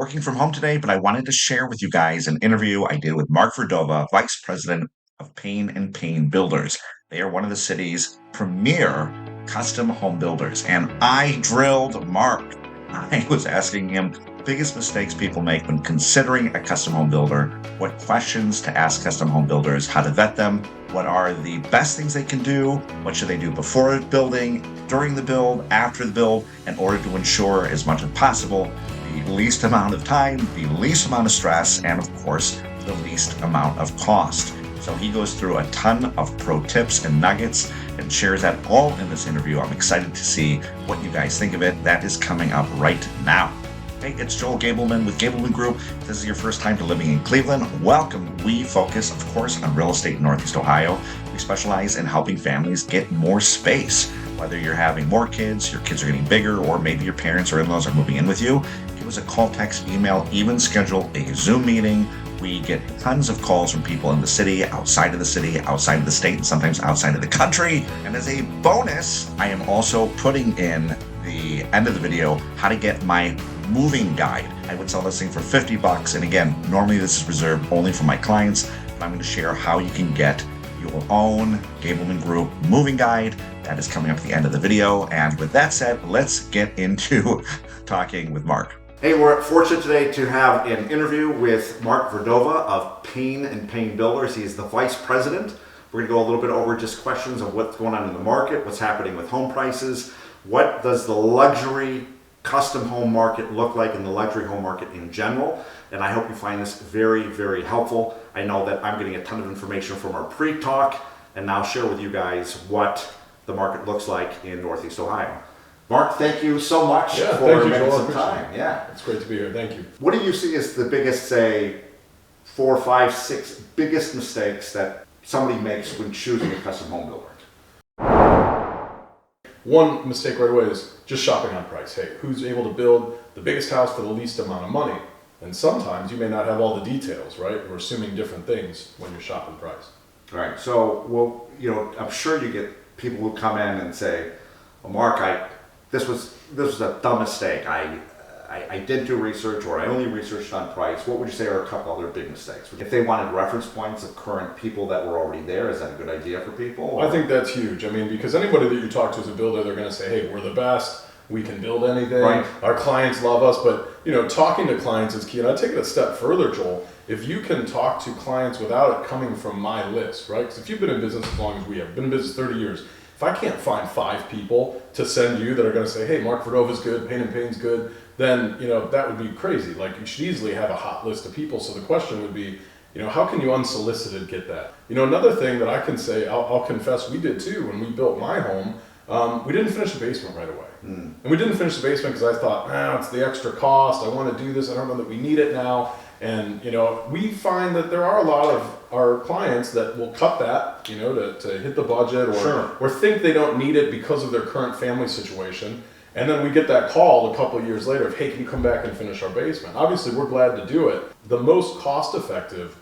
working from home today, but I wanted to share with you guys an interview I did with Mark Verdova, Vice President of Payne and Payne Builders. They are one of the city's premier custom home builders. And I drilled Mark. I was asking him biggest mistakes people make when considering a custom home builder, what questions to ask custom home builders, how to vet them, what are the best things they can do, what should they do before building, during the build, after the build, in order to ensure as much as possible the least amount of time, the least amount of stress, and of course, the least amount of cost. So he goes through a ton of pro tips and nuggets and shares that all in this interview. I'm excited to see what you guys think of it. That is coming up right now. Hey, it's Joel Gableman with Gableman Group. If this is your first time to living in Cleveland, welcome. We focus, of course, on real estate in Northeast Ohio. We specialize in helping families get more space. Whether you're having more kids, your kids are getting bigger, or maybe your parents or in-laws are moving in with you, give us a call, text, email, even schedule a Zoom meeting. We get tons of calls from people in the city, outside of the city, outside of the state, and sometimes outside of the country. And as a bonus, I am also putting in the end of the video how to get my moving guide. I would sell this thing for $50. And again, normally this is reserved only for my clients, but I'm going to share how you can get your own Gableman Group moving guide. That is coming up at the end of the video. And with that said, let's get into talking with Mark. Hey, we're fortunate today to have an interview with Mark Verdova of Payne and Payne Builders. He is the Vice President. We're going to go a little bit over just questions of what's going on in the market, what's happening with home prices, what does the luxury custom home market look like in the luxury home market in general. And I hope you find this very, very helpful. I know that I'm getting a ton of information from our pre-talk and now share with you guys what the market looks like in Northeast Ohio. Mark, thank you so much for making some time. Yeah, it's great to be here. Thank you. What do you see as the biggest, say, 4, 5, 6 biggest mistakes that somebody makes when choosing a custom home builder? One mistake right away is just shopping on price. Hey, who's able to build the biggest house for the least amount of money? And sometimes you may not have all the details, right? We're assuming different things when you're shopping price. All right. So, well, I'm sure you get people who come in and say, well, Mark, this was a dumb mistake. I didn't do research, or I only researched on price. What would you say are a couple other big mistakes? If they wanted reference points of current people that were already there, is that a good idea for people? Or? I think that's huge. I mean, because anybody that you talk to as a builder, they're going to say, hey, we're the best. We can build anything. Right. Our clients love us. But, talking to clients is key. And I take it a step further, Joel. If you can talk to clients without it coming from my list, right? Because if you've been in business as long as we have, been in business 30 years, if I can't find 5 people to send you that are going to say, hey, Mark Verdova's good, Payne and Payne's good, then, that would be crazy. Like, you should easily have a hot list of people. So the question would be, how can you unsolicited get that? Another thing that I can say, I'll confess we did too, when we built my home, we didn't finish the basement right away. And we didn't finish the basement because I thought, it's the extra cost. I want to do this. I don't know that we need it now. And, we find that there are a lot of our clients that will cut that, to hit the budget or think they don't need it because of their current family situation. And then we get that call a couple of years later of, hey, can you come back and finish our basement? Obviously, we're glad to do it. The most cost-effective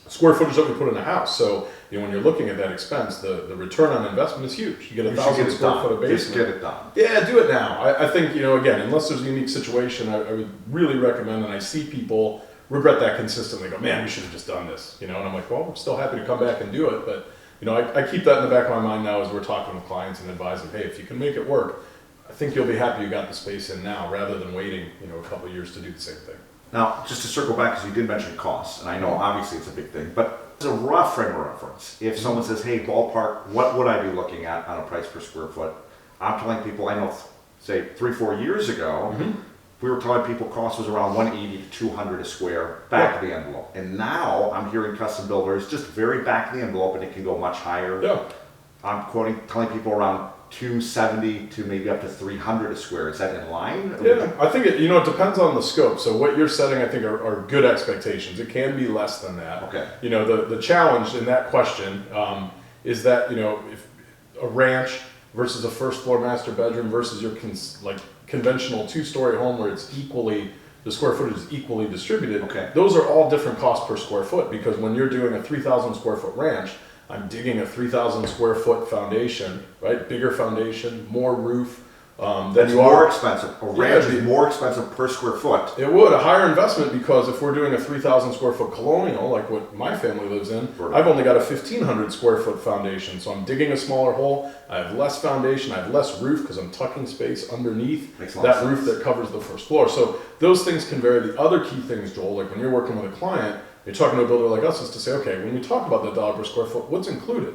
square footage that we put in a house. So, when you're looking at that expense, the return on investment is huge. You get 1,000 square foot of basement. Just get it done. Yeah, do it now. I think, again, unless there's a unique situation, I would really recommend, and I see people regret that consistently. Go, man, we should have just done this, and I'm like, well, we're still happy to come back and do it, but I keep that in the back of my mind now as we're talking with clients and advising, hey, if you can make it work, I think you'll be happy you got the space in now rather than waiting, a couple of years to do the same thing. Now, just to circle back, because you did mention costs, and I know obviously it's a big thing, but as a rough frame of reference, if someone says, hey, ballpark, what would I be looking at on a price per square foot? I'm telling people, I know, say 3-4 years ago, we were telling people cost was around $180 to $200 a square back of the envelope. And now I'm hearing custom builders just very back of the envelope, and it can go much higher. Yeah. I'm telling people around $270 to maybe up to $300 a square. Is that in line? Yeah, I think it depends on the scope. So what you're setting, I think, are good expectations. It can be less than that. Okay. The challenge in that question is that, if a ranch versus a first floor master bedroom versus your conventional 2-story home where it's the square footage is equally distributed. Okay. Those are all different costs per square foot, because when you're doing a 3,000 square foot ranch, I'm digging a 3,000 square foot foundation, right? Bigger foundation, more roof, than you more are. expensive. A ranch is more expensive per square foot. It would, a higher investment, because if we're doing a 3,000 square foot colonial, like what my family lives in, I've only got a 1,500 square foot foundation. So I'm digging a smaller hole, I have less foundation, I have less roof because I'm tucking space underneath that roof that covers the first floor. So those things can vary. The other key things, Joel, like when you're working with a client, you're talking to a builder like us, is to say, okay, when we talk about the dollar per square foot, what's included?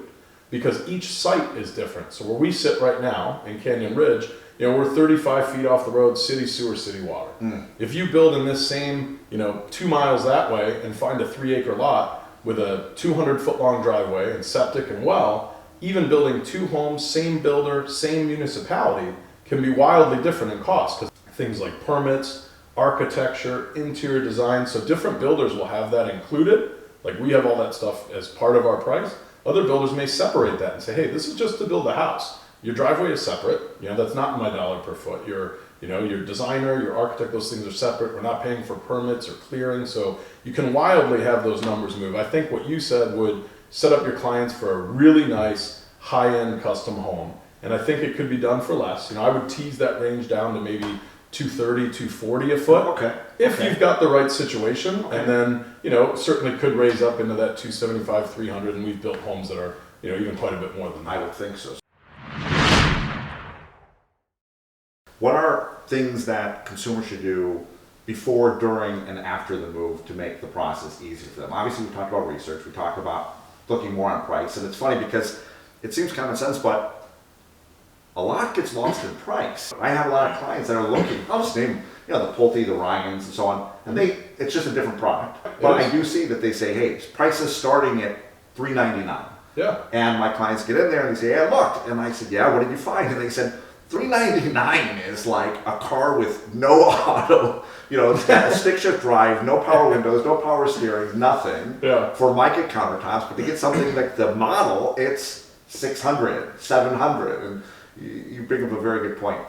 Because each site is different. So where we sit right now in Canyon Ridge, we're 35 feet off the road, city sewer, city water. If you build in this same, 2 miles that way and find a 3-acre lot with a 200-foot long driveway and septic and well, even building 2 homes, same builder, same municipality, can be wildly different in cost. Because things like permits, architecture, interior design, so different builders will have that included. Like we have all that stuff as part of our price. Other builders may separate that and say, hey, this is just to build a house. Your driveway is separate. That's not my dollar per foot. Your designer, your architect, those things are separate. We're not paying for permits or clearing. So you can wildly have those numbers move. I think what you said would set up your clients for a really nice high-end custom home. And I think it could be done for less. I would tease that range down to maybe 230, 240 a foot. Okay. If you've got the right situation. Okay. And then, certainly could raise up into that 275, 300. And we've built homes that are, even quite a bit more than that. I would think so. What are things that consumers should do before, during, and after the move to make the process easier for them? Obviously, we talked about research. We talked about looking more on price. And it's funny because it seems common sense, but a lot gets lost in price. I have a lot of clients that are looking, I'll just name, the Pulte, the Ryans, and so on, and it's just a different product. But I do see that they say, hey, price is starting at $399. Yeah. And my clients get in there and they say, hey, I looked. And I said, yeah, what did you find? And they said, $399 is like a car with no auto, stick shift drive, no power windows, no power steering, nothing. Yeah. For mica countertops. But to get something like the model, it's $600, $700. And you bring up a very good point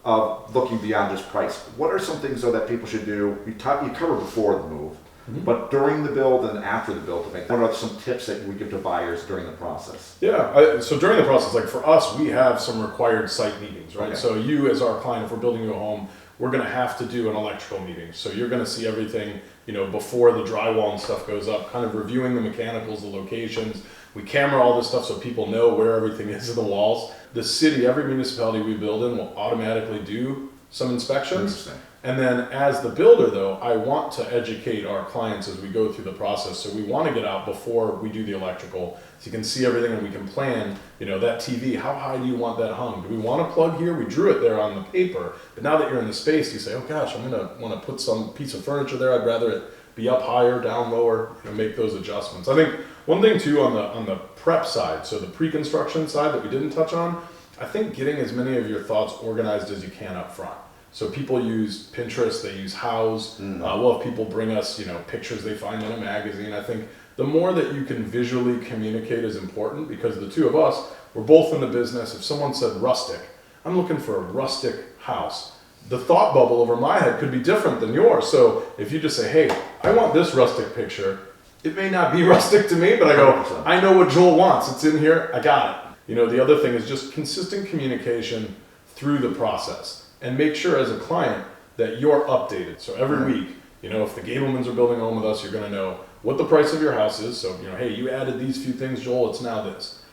of looking beyond just price. What are some things, though, that people should do? You covered before the move, but during the build and after the build, what are some tips that we give to buyers during the process? Yeah, so during the process, like for us, we have some required site meetings, right? Okay. So you, as our client, if we're building you a home, we're going to have to do an electrical meeting. So you're going to see everything, before the drywall and stuff goes up, kind of reviewing the mechanicals, the locations. We camera all this stuff so people know where everything is in the walls. The city, every municipality we build in will automatically do some inspections. And then as the builder, though, I want to educate our clients as we go through the process. So we want to get out before we do the electrical so you can see everything and we can plan, that TV, how high do you want that hung? Do we want to plug here? We drew it there on the paper. But now that you're in the space, you say, oh gosh, I'm going to want to put some piece of furniture there. I'd rather it be up higher, down lower, make those adjustments. I think one thing too on the prep side, so the pre-construction side that we didn't touch on, I think getting as many of your thoughts organized as you can up front. So people use Pinterest, they use House. We'll have people bring us, pictures they find in a magazine. I think the more that you can visually communicate is important, because the two of us, we're both in the business. If someone said rustic, I'm looking for a rustic house. The thought bubble over my head could be different than yours. So if you just say, hey, I want this rustic picture, it may not be rustic to me, but I go, I know what Joel wants. It's in here. I got it. The other thing is just consistent communication through the process. And make sure as a client that you're updated. So every week, if the Gablemans are building a home with us, you're going to know what the price of your house is. So, hey, you added these few things, Joel, it's now this.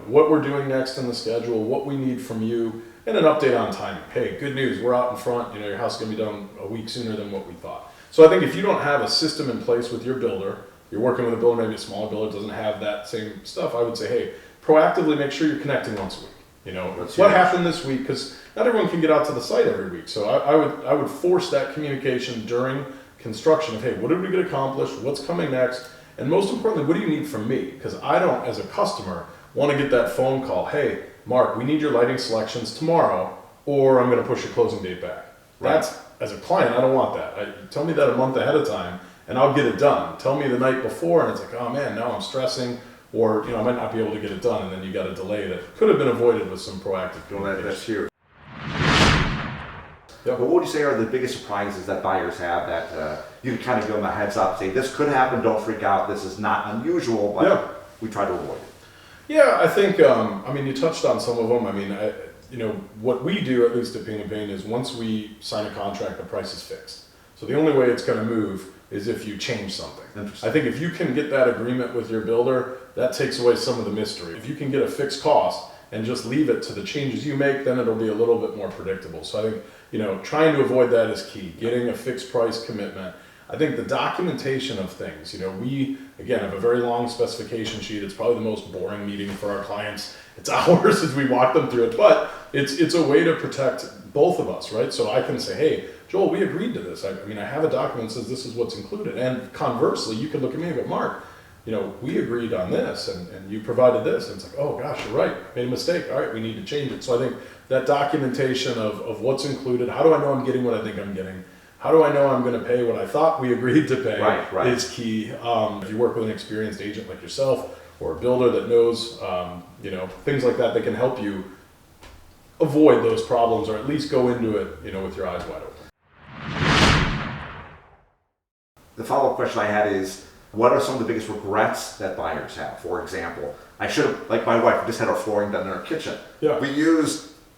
What we're doing next in the schedule, what we need from you, and an update on timing. Hey, good news, we're out in front. Your house is going to be done a week sooner than what we thought. So I think if you don't have a system in place with your builder, you're working with a builder, maybe a smaller builder doesn't have that same stuff, I would say, hey, proactively make sure you're connecting once a week. What happened this week? Because not everyone can get out to the site every week. So I would force that communication during construction of, hey, what did we get accomplished? What's coming next? And most importantly, what do you need from me? Because I don't, as a customer, want to get that phone call, hey, Mark, we need your lighting selections tomorrow, or I'm going to push your closing date back. Right. That's, as a client, I don't want that. Tell me that a month ahead of time, and I'll get it done. Tell me the night before, and it's like, oh man, now I'm stressing. Or, I might not be able to get it done, and then you got a delay that could have been avoided with some proactive communication. That's huge. Yep. But what would you say are the biggest surprises that buyers have that you can kind of give them a heads up, say this could happen, don't freak out, this is not unusual, but we try to avoid it? Yeah, I think, you touched on some of them. what we do, at least at Payne Payne, is once we sign a contract, the price is fixed. So the only way it's going to move is if you change something. I think if you can get that agreement with your builder, that takes away some of the mystery. If you can get a fixed cost and just leave it to the changes you make, then it'll be a little bit more predictable. So I think, trying to avoid that is key. Getting a fixed price commitment. I think the documentation of things, we, again, have a very long specification sheet. It's probably the most boring meeting for our clients. It's hours as we walk them through it, but it's a way to protect both of us, right? So I can say, hey, Joel, we agreed to this. I have a document that says this is what's included. And conversely, you could look at me and go, Mark, we agreed on this and you provided this. And it's like, oh gosh, you're right. Made a mistake. All right, we need to change it. So I think that documentation of what's included, how do I know I'm getting what I think I'm getting? How do I know I'm going to pay what I thought we agreed to pay is key. If you work with an experienced agent like yourself or a builder that knows, things like that can help you avoid those problems or at least go into it, with your eyes wide open. The follow-up question I had is, what are some of the biggest regrets that buyers have? For example, I should have, like my wife, we just had our flooring done in our kitchen. Yeah.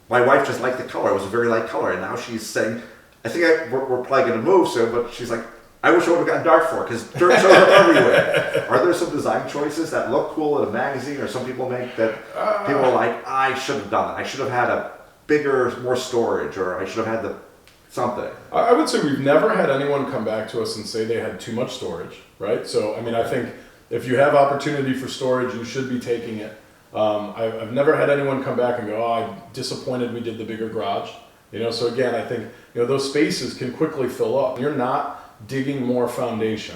My wife just liked the color. It was a very light color. And now she's saying, I think we're probably going to move soon, but she's like, I wish I would have gotten dark for it because dirt shows up everywhere. Are there some design choices that look cool in a magazine or some people make that people are like, I should have done that. I should have had a bigger, more storage, or I should have had something? I would say we've never had anyone come back to us and say they had too much storage, right? So, I think if you have opportunity for storage, you should be taking it. I've never had anyone come back and go, oh, I'm disappointed we did the bigger garage. So again, I think, those spaces can quickly fill up. You're not digging more foundation.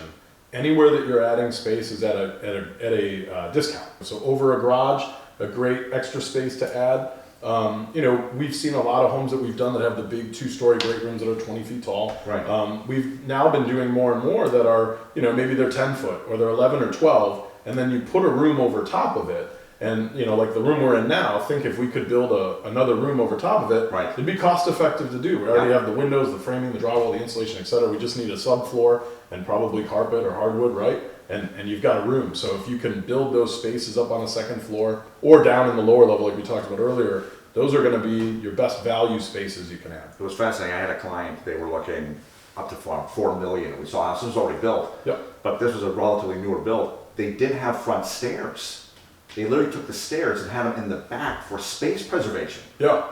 Anywhere that you're adding space is at a discount. So over a garage, a great extra space to add. We've seen a lot of homes that we've done that have the big 2-story great rooms that are 20 feet tall. Right. We've now been doing more and more that are, maybe they're 10 foot or they're 11 or 12, and then you put a room over top of it. And, like the room we're in now, think if we could build another room over top of it, right, it'd be cost effective to do. We already have the windows, the framing, the drywall, the insulation, etc. We just need a subfloor and probably carpet or hardwood, right? And you've got a room. So if you can build those spaces up on a second floor or down in the lower level like we talked about earlier, those are going to be your best value spaces you can have. It was fascinating. I had a client, they were looking up to $4 million. We saw this was already built, but this was a relatively newer build. They didn't have front stairs. They literally took the stairs and had them in the back for space preservation. Yeah.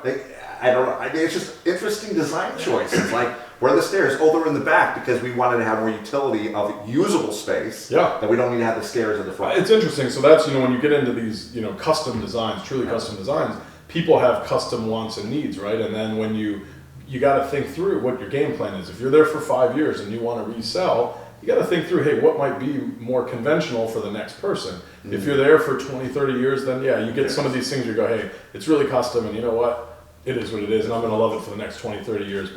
I don't know. It's just interesting design choices. Like, where are the stairs? Oh, they're in the back because we wanted to have more utility of usable space. Yeah. That we don't need to have the stairs in the front. It's interesting. So that's, when you get into these, custom designs, truly custom designs, people have custom wants and needs, right? And then when you got to think through what your game plan is. If you're there for 5 years and you want to resell, you got to think through, hey, what might be more conventional for the next person? Mm-hmm. If you're there for 20, 30 years, then you get some of these things you go, hey, it's really custom, and you know what? It is what it is, and I'm going to love it for the next 20, 30 years.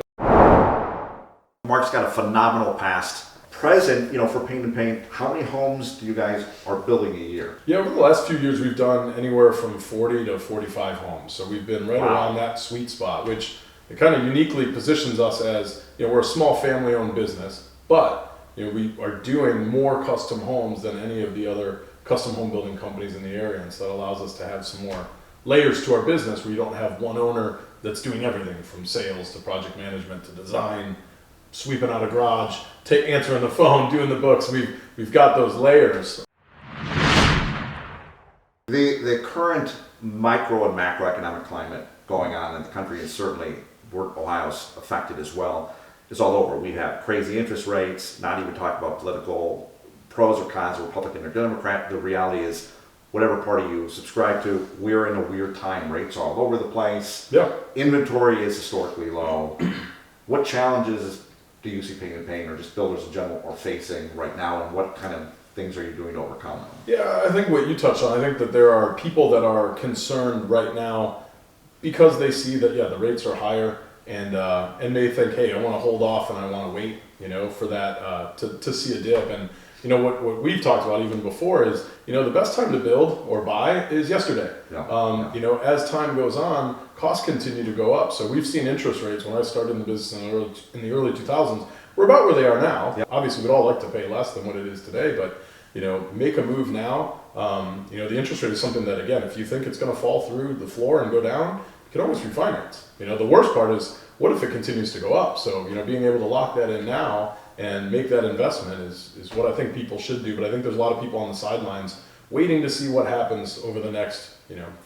Mark's got a phenomenal past. Present, for Payne Payne, how many homes do you guys are building a year? Yeah, over the last few years, we've done anywhere from 40 to 45 homes. So we've been right around that sweet spot, which it kind of uniquely positions us as, we're a small family-owned business, but we are doing more custom homes than any of the other custom home building companies in the area. And so that allows us to have some more layers to our business where you don't have one owner that's doing everything from sales to project management to design, sweeping out a garage, answering the phone, doing the books. We've got those layers. The current micro and macroeconomic climate going on in the country is certainly where Ohio's affected as well. It's all over. We have crazy interest rates, not even talking about political pros or cons, Republican or Democrat. The reality is, whatever party you subscribe to, we're in a weird time. Rates are all over the place. Yeah. Inventory is historically low. What challenges do you see Payne Payne or just builders in general are facing right now, and what kind of things are you doing to overcome them? Yeah, I think what you touched on, I think that there are people that are concerned right now because they see that, the rates are higher. And may think, hey, I want to hold off and I want to wait, for that to see a dip. And what we've talked about even before is, the best time to build or buy is yesterday. As time goes on, costs continue to go up. So we've seen interest rates when I started in the business in the early 2000s. We're about where they are now. Yeah. Obviously, we'd all like to pay less than what it is today, but make a move now. The interest rate is something that, again, if you think it's going to fall through the floor and go down, can always refinance. The worst part is, what if it continues to go up? So, being able to lock that in now and make that investment is what I think people should do. But I think there's a lot of people on the sidelines waiting to see what happens over the next,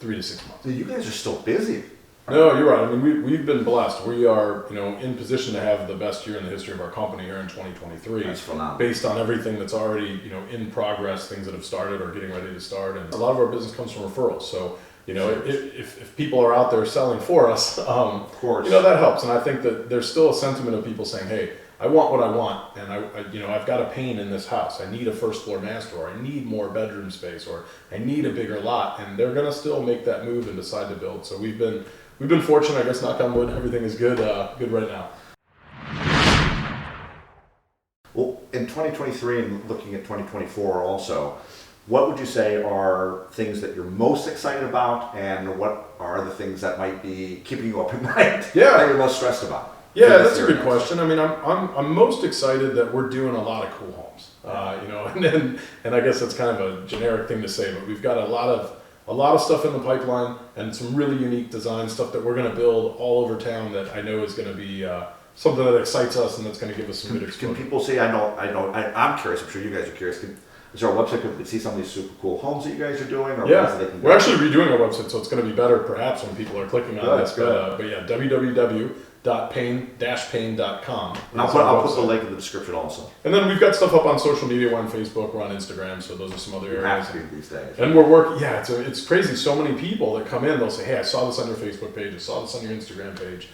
3 to 6 months. So you guys are still busy. No, you're right. I mean, we've been blessed. We are, in position to have the best year in the history of our company here in 2023. That's phenomenal. Based on everything that's already, in progress, things that have started or getting ready to start. And a lot of our business comes from referrals. So, if people are out there selling for us, Of course. that helps. And I think that there's still a sentiment of people saying, hey, I want what I want, and I've got a Payne in this house. I need a first floor master, or I need more bedroom space, or I need a bigger lot, and they're gonna still make that move and decide to build. So we've been fortunate, I guess. Knock on wood, everything is good right now. Well, in 2023 and looking at 2024 also, what would you say are things that you're most excited about, and what are the things that might be keeping you up at night? Yeah. That you're most stressed about? Yeah, that's a good question. I mean, I'm most excited that we're doing a lot of cool homes. And I guess that's kind of a generic thing to say, but we've got a lot of stuff in the pipeline and some really unique design stuff that we're going to build all over town that I know is going to be something that excites us and that's going to give us some good exposure. Can people see? I'm curious. I'm sure you guys are curious. Is there a website to see some of these super cool homes that you guys are doing? Or Yeah, places they can we're go? actually redoing our website, so it's going to be better perhaps when people are clicking on That's this. good. But yeah, www.payne-payne.com. And I'll put the link in the description also. And then we've got stuff up on social media. We're on Facebook, we're on Instagram, so those are some other You areas. have to be these days. And we're working, yeah, it's crazy. So many people that come in, they'll say, hey, I saw this on your Facebook page, I saw this on your Instagram page.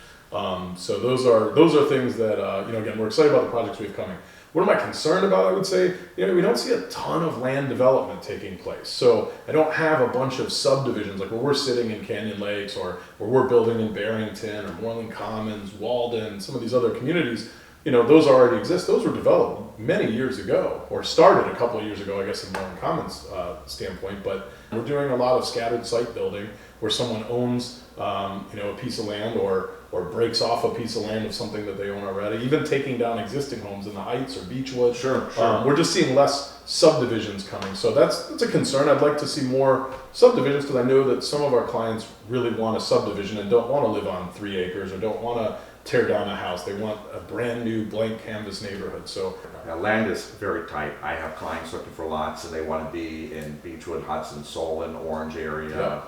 So those are things that, again, we're excited about the projects we have coming. What am I concerned about? I would say, we don't see a ton of land development taking place. So I don't have a bunch of subdivisions like where we're sitting in Canyon Lakes or where we're building in Barrington or Moreland Commons, Walden, some of these other communities. Those already exist. Those were developed many years ago, or started a couple of years ago, I guess, in Moreland Commons standpoint. But we're doing a lot of scattered site building where someone owns, a piece of land or breaks off a piece of land of something that they own already. Even taking down existing homes in the Heights or Beechwood. Sure. We're just seeing less subdivisions coming. So that's a concern. I'd like to see more subdivisions because I know that some of our clients really want a subdivision and don't want to live on 3 acres or don't want to tear down a house. They want a brand new blank canvas neighborhood. So Now, land is very tight. I have clients looking for lots and they want to be in Beechwood, Hudson, Solon, Orange area. Yeah.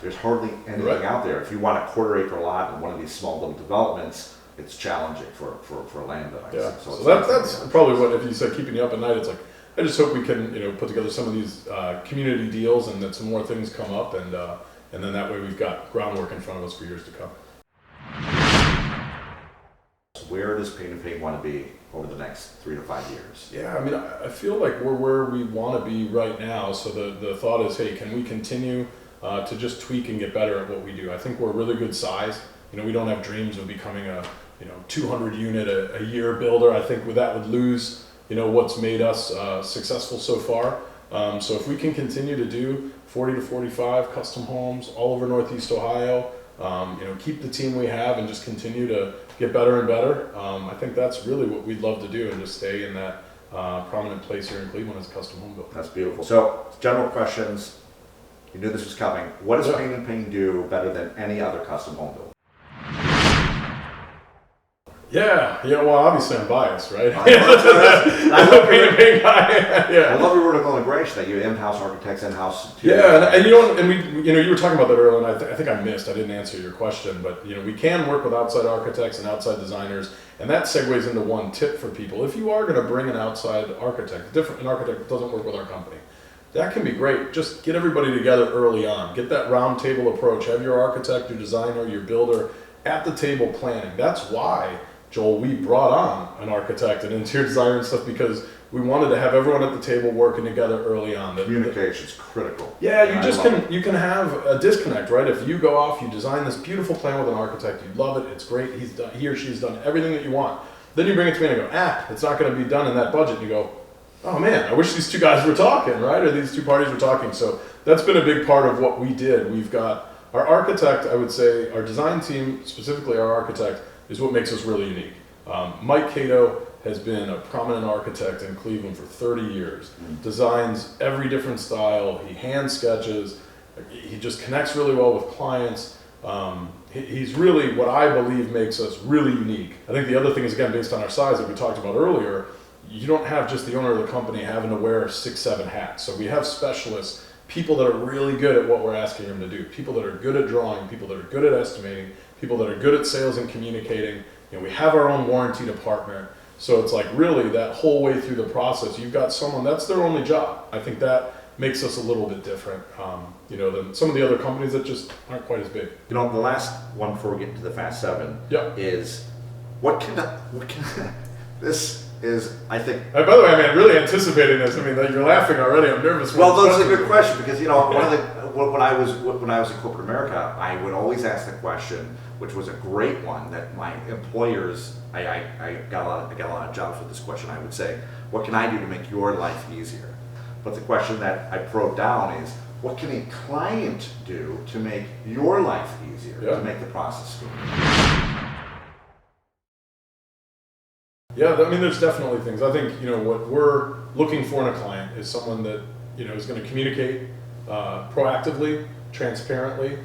There's hardly anything Right. out there. If you want a quarter-acre lot in one of these small little developments, it's challenging for land that I yeah, see. so that's probably what, if you said keeping you up at night, it's like, I just hope we can, put together some of these community deals and that some more things come up and then that way we've got groundwork in front of us for years to come. Where does Payne Payne want to be over the next 3 to 5 years? Yeah, I mean, I feel like we're where we want to be right now. So the thought is, hey, can we continue to just tweak and get better at what we do? I think we're a really good size. We don't have dreams of becoming a 200 unit a year builder. I think that would lose what's made us successful so far. So if we can continue to do 40 to 45 custom homes all over Northeast Ohio, keep the team we have and just continue to get better and better. I think that's really what we'd love to do and just stay in that prominent place here in Cleveland as a custom home builder. That's beautiful. So, general questions. You knew this was coming. What does Payne Payne do better than any other custom home builder? Yeah. Well, obviously I'm biased, right? I love Payne Payne guy. I love your vertical integration that you have in-house architects, in-house. Yeah, and you were talking about that earlier, and I think I didn't answer your question, but we can work with outside architects and outside designers, and that segues into one tip for people. If you are going to bring an outside architect, an architect that doesn't work with our company, that can be great. Just get everybody together early on. Get that round table approach. Have your architect, your designer, your builder at the table planning. That's why, Joel, we brought on an architect, an interior designer and stuff, because we wanted to have everyone at the table working together early on. Communication is critical. Yeah, you can have a disconnect, right? If you go off, you design this beautiful plan with an architect, you love it, it's great, he or she's done everything that you want. Then you bring it to me and I go, it's not going to be done in that budget. And you go, oh man, I wish these two guys were talking, right? Or these two parties were talking. So that's been a big part of what we did. We've got our architect, I would say, our design team, specifically our architect, is what makes us really unique. Mike Cato has been a prominent architect in Cleveland for 30 years. Designs every different style, he hand sketches, he just connects really well with clients. He's really what I believe makes us really unique. I think the other thing is, again, based on our size that we talked about earlier, you don't have just the owner of the company having to wear 6, 7 hats. So we have specialists, people that are really good at what we're asking them to do, people that are good at drawing, people that are good at estimating, people that are good at sales and communicating. We have our own warranty department. So it's like really that whole way through the process, you've got someone, that's their only job. I think that makes us a little bit different, than some of the other companies that just aren't quite as big. The last one before we get into the Fast 7 is this is, I think. By the way, I'm really anticipating this. You're laughing already. I'm nervous. Well, that's a good question because one of the when I was in corporate America, I would always ask the question, which was a great one that my employers, I got a lot of jobs with this question. I would say, what can I do to make your life easier? But the question that I wrote down is, what can a client do to make your life easier, to make the process smoother? Yeah, there's definitely things. I think, what we're looking for in a client is someone that, is going to communicate proactively, transparently.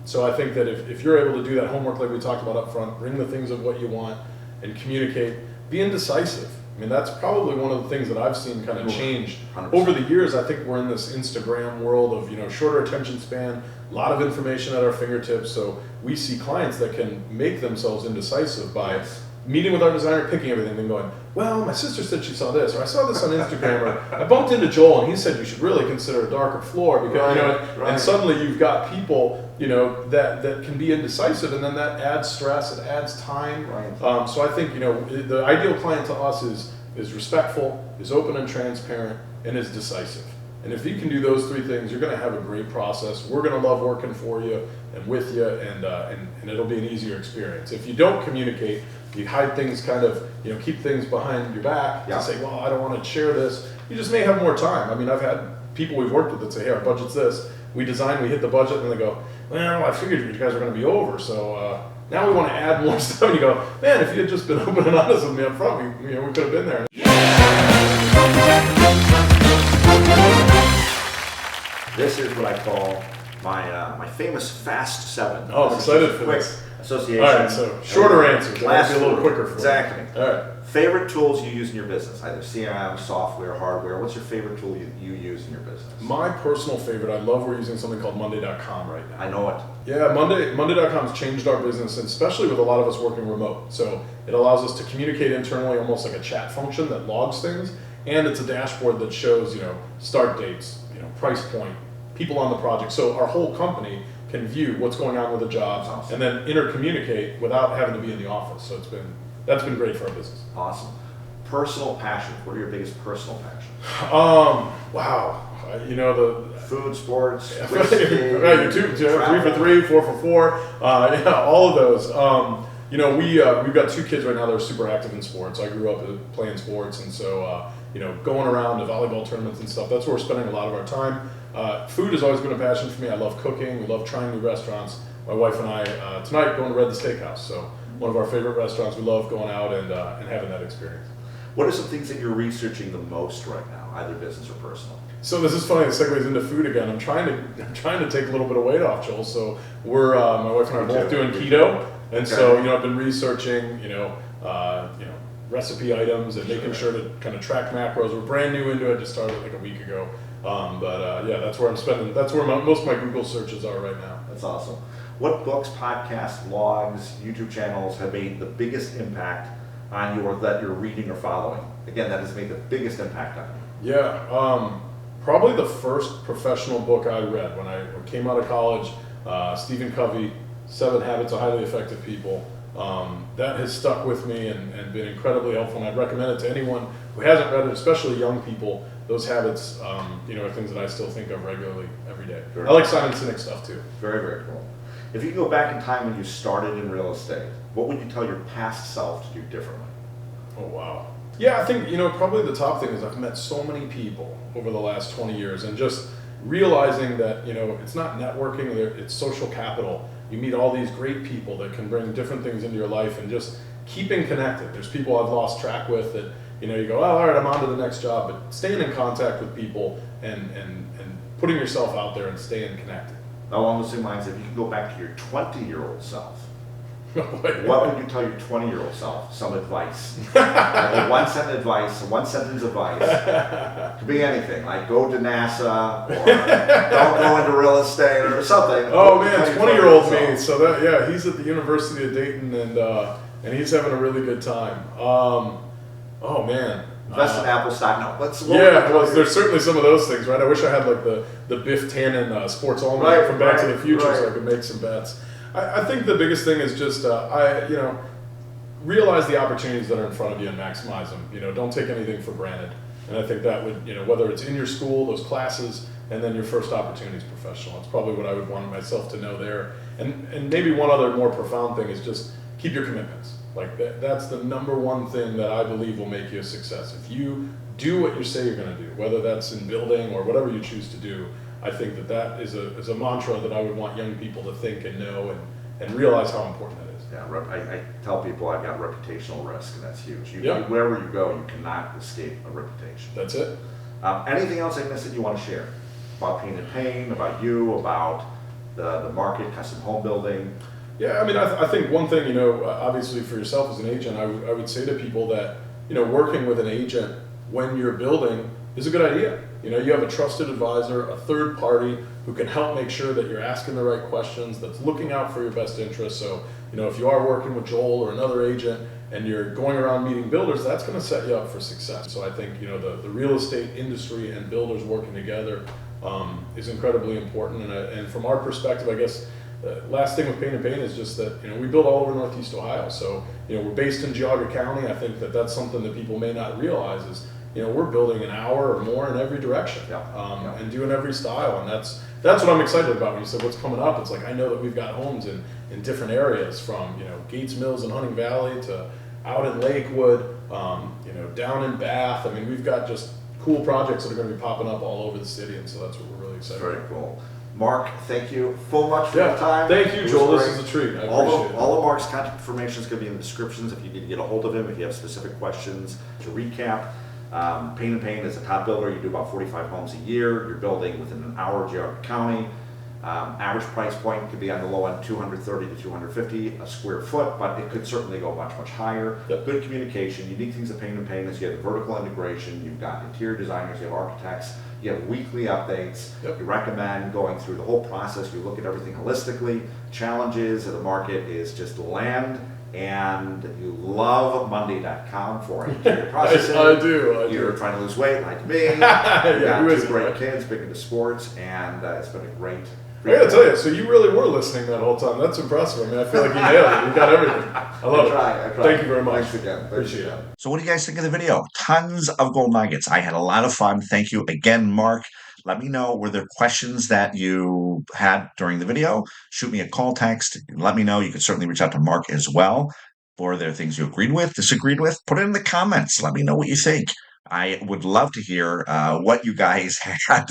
So I think that if you're able to do that homework like we talked about up front, bring the things of what you want and communicate, be indecisive. That's probably one of the things that I've seen kind of change 100%. Over the years. I think we're in this Instagram world of, shorter attention span, a lot of information at our fingertips. So we see clients that can make themselves indecisive by meeting with our designer, picking everything, and going, well, my sister said she saw this, or I saw this on Instagram, or I bumped into Joel and he said you should really consider a darker floor because and suddenly you've got people that can be indecisive, and then that adds stress, it adds time. Right. So I think the ideal client to us is respectful, is open and transparent, and is decisive. And if you can do those 3 things, you're going to have a great process. We're going to love working for you and with you, and it'll be an easier experience. If you don't communicate, you hide things, kind of, keep things behind your back to say, well, I don't want to share this. You just may have more time. I've had people we've worked with that say, hey, our budget's this. We design, we hit the budget, and they go, well, I figured you guys are going to be over, so now we want to add more stuff. And you go, man, if you had just been open and honest with me up front, we could have been there. This is what I call my famous Fast 7. Oh, I'm excited for this. Association. All right, so shorter answers. That'll be a little quicker for Exactly. All right. Favorite tools you use in your business, either CRM, software, hardware. What's your favorite tool you use in your business? My personal favorite, I love we're using something called Monday.com right now. I know it. Yeah, Monday.com's changed our business, and especially with a lot of us working remote. So it allows us to communicate internally, almost like a chat function that logs things, and it's a dashboard that shows, start dates, price point, people on the project. So our whole company can view what's going on with the job, awesome. and then intercommunicate without having to be in the office. So that's been great for our business. Awesome. Personal passions. What are your biggest personal passions? Wow. The food, sports, right, your 2, 3 for 3, 4 for 4. All of those. We've got 2 kids right now that are super active in sports. I grew up playing sports, and so going around to volleyball tournaments and stuff. That's where we're spending a lot of our time. Food has always been a passion for me. I love cooking. We love trying new restaurants. My wife and I tonight going to Red the Steakhouse. So one of our favorite restaurants. We love going out and having that experience. What are some things that you're researching the most right now, either business or personal? So this is funny. It segues into food again. I'm trying to take a little bit of weight off, Joel. So we're my wife and I are both doing keto, and so I've been researching recipe items and making sure to kind of track macros. We're brand new into it. Just started like a week ago. That's where I'm spending. That's where most of my Google searches are right now. That's awesome. What books, podcasts, blogs, YouTube channels have made the biggest impact on you, or that you're reading or following? Again, that has made the biggest impact on you. Yeah, probably the first professional book I read when I came out of college, Stephen Covey, 7 Habits of Highly Effective People. That has stuck with me and been incredibly helpful, and I'd recommend it to anyone who hasn't read it, especially young people. Those habits, are things that I still think of regularly every day. Very I like Simon Sinek stuff too. Very, very cool. If you could go back in time when you started in real estate, what would you tell your past self to do differently? Oh, wow. Yeah, I think, probably the top thing is I've met so many people over the last 20 years, and just realizing that, it's not networking, it's social capital. You meet all these great people that can bring different things into your life, and just keeping connected. There's people I've lost track with that, you go, oh, all right, I'm on to the next job, but staying in contact with people and putting yourself out there and staying connected. along the same lines, if you can go back to your 20-year-old self, Oh, boy. what would you tell your 20-year-old self? Some advice. Like one sentence advice. Could be anything, like go to NASA, or don't go into real estate, or something. Oh What would you man, tell your 20-year-old 20-year-old me. self? So that, yeah, he's at the University of Dayton, and he's having a really good time. Oh man. Invest in Apple stock. No, let's. Yeah, well, there's certainly some of those things, right? I wish I had like the Biff Tannen Sports Almanac Right, from Back to right, the Future, so right. I could make some bets. I think the biggest thing is just realize the opportunities that are in front of you and maximize them. Don't take anything for granted. And I think that would, whether it's in your school, those classes, and then your first opportunity is professional. That's probably what I would want myself to know there. And maybe one other more profound thing is just keep your commitments. Like that's the number one thing that I believe will make you a success. If you do what you say you're going to do, whether that's in building or whatever you choose to do, I think that is a mantra that I would want young people to think and know and realize how important that is. Yeah, I tell people I've got reputational risk, and that's huge. Yeah. Wherever you go, you cannot escape a reputation. That's it. Anything else I missed that you want to share about Payne & Payne, about you, about the market, custom home building? Yeah, I mean, I think one thing, obviously for yourself as an agent, I would say to people that, working with an agent when you're building is a good idea. You have a trusted advisor, a third party who can help make sure that you're asking the right questions, that's looking out for your best interests. So, if you are working with Joel or another agent and you're going around meeting builders, that's going to set you up for success. So I think, the real estate industry and builders working together is incredibly important. And from our perspective, I guess, the last thing with Payne & Payne is just that, we build all over Northeast Ohio. So, we're based in Geauga County. I think that's something that people may not realize is, we're building an hour or more in every direction, and doing every style. And that's what I'm excited about. When you said what's coming up, it's like I know that we've got homes in different areas from, Gates Mills in Hunting Valley to out in Lakewood, down in Bath. I mean, we've got just cool projects that are going to be popping up all over the city, and so that's what we're really excited about. Very cool. Mark, thank you so much for your time. Thank you, It was Joel. This great. is a treat. I All appreciate it. all of Mark's contact information is going to be in the descriptions if you need to get a hold of him, if you have specific questions. To recap, Payne & Payne is a top builder. You do about 45 homes a year. You're building within an hour of Geauga County. Average price point could be on the low end, $230 to $250 a square foot, but it could certainly go much, much higher. Yep. Good communication. Unique things at Payne & Payne is you have vertical integration, you've got interior designers, you have architects, you have weekly updates. Yep. You recommend going through the whole process. You look at everything holistically. Challenges of the market is just land, and you love Monday.com for interior processing. I do. You're trying to lose weight like me. Yeah, You got who two isn't, great right? kids, big into sports, and it's been a great. I gotta tell you, so you really were listening that whole time. That's impressive. I mean, I feel like you nailed it. You got everything. I love it. I tried. Thank you very much. Thanks again. Appreciate it. So what do you guys think of the video? Tons of gold nuggets. I had a lot of fun. Thank you again, Mark. Let me know, were there questions that you had during the video? Shoot me a call, text. Let me know. You can certainly reach out to Mark as well. Or are there things you agreed with, disagreed with? Put it in the comments. Let me know what you think. I would love to hear what you guys had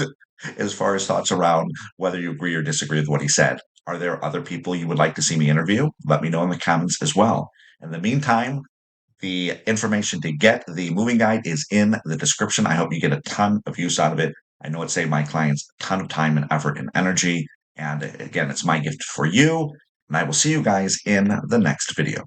as far as thoughts around whether you agree or disagree with what he said. Are there other people you would like to see me interview? Let me know in the comments as well. In the meantime, the information to get the moving guide is in the description. I hope you get a ton of use out of it. I know it saved my clients a ton of time and effort and energy. And again, it's my gift for you. And I will see you guys in the next video.